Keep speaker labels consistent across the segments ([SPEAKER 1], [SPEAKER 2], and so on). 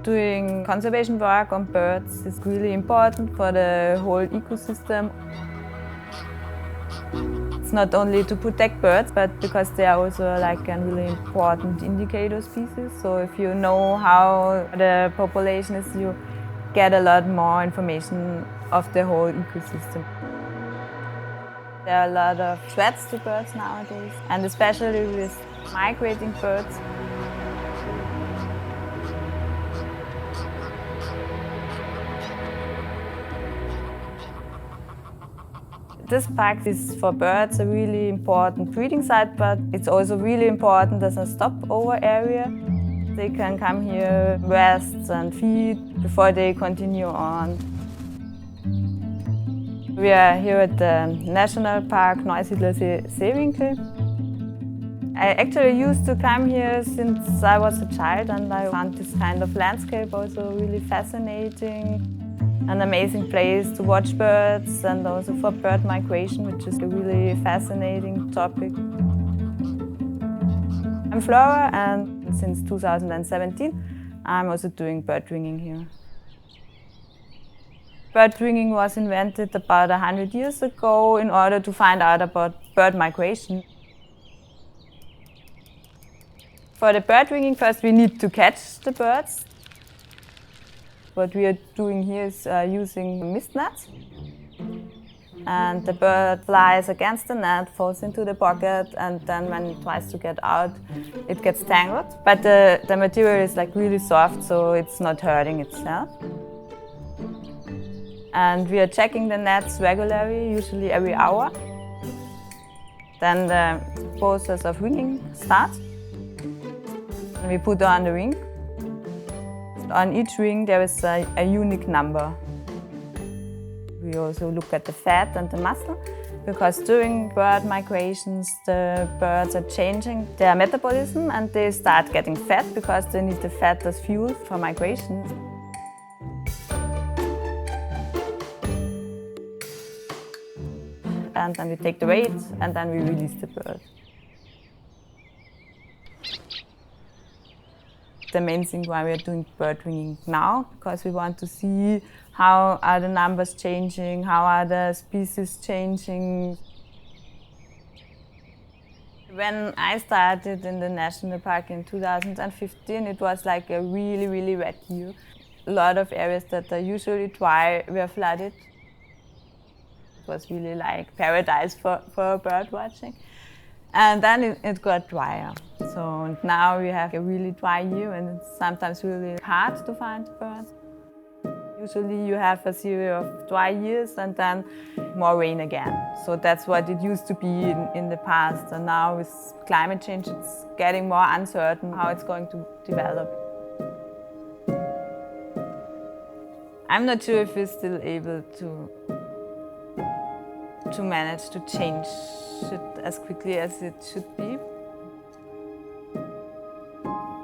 [SPEAKER 1] Doing conservation work on birds is really important for the whole ecosystem. It's not only to protect birds, but because they are also like a really important indicator species. So if you know how the population is, you get a lot more information of the whole ecosystem. There are a lot of threats to birds nowadays, and especially with migrating birds. This park is for birds a really important breeding site, but it's also really important as a stopover area. They can come here, rest and feed before they continue on. We are here at the Nationalpark Neusiedler See, Seewinkel. I actually used to come here since I was a child, and I found this kind of landscape also really fascinating. An amazing place to watch birds and also for bird migration, which is a really fascinating topic. I'm Flora, and since 2017 I'm also doing bird ringing here. Bird ringing was invented about 100 years ago in order to find out about bird migration. For the bird ringing, first we need to catch the birds. What we are doing here is using mist nets. And the bird flies against the net, falls into the pocket, and then when it tries to get out, it gets tangled. But the material is like really soft, so it's not hurting itself. And we are checking the nets regularly, usually every hour. Then the process of ringing starts. We put on the ring. On each ring there is a unique number. We also look at the fat and the muscle, because during bird migrations the birds are changing their metabolism and they start getting fat because they need the fat as fuel for migration. And then we take the weight and then we release the bird. The main thing why we are doing bird ringing now, because we want to see how are the numbers changing, how are the species changing. When I started in the national park in 2015, it was like a really wet year. A lot of areas that are usually dry were flooded. It was really like paradise for bird watching. And then it got drier. So now we have a really dry year and it's sometimes really hard to find birds. Usually you have a series of dry years and then more rain again. So that's what it used to be in the past. And now with climate change it's getting more uncertain how it's going to develop. I'm not sure if we're still able to manage to change it as quickly as it should be.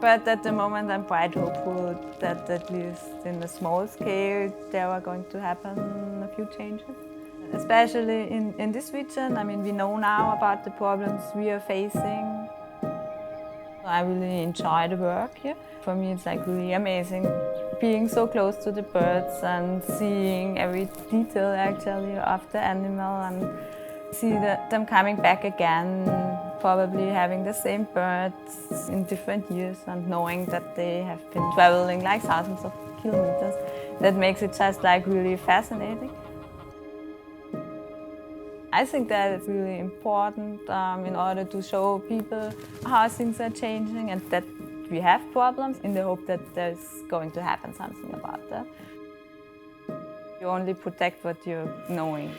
[SPEAKER 1] But at the moment I'm quite hopeful that at least in a small scale there are going to happen a few changes. Especially in this region, I mean, we know now about the problems we are facing. I really enjoy the work here. For me it's like really amazing being so close to the birds and seeing every detail actually of the animal and see them coming back again, probably having the same birds in different years and knowing that they have been traveling like thousands of kilometers. That makes it just like really fascinating. I think that it's really important in order to show people how things are changing and that we have problems in the hope that there's going to happen something about that. You only protect what you're knowing.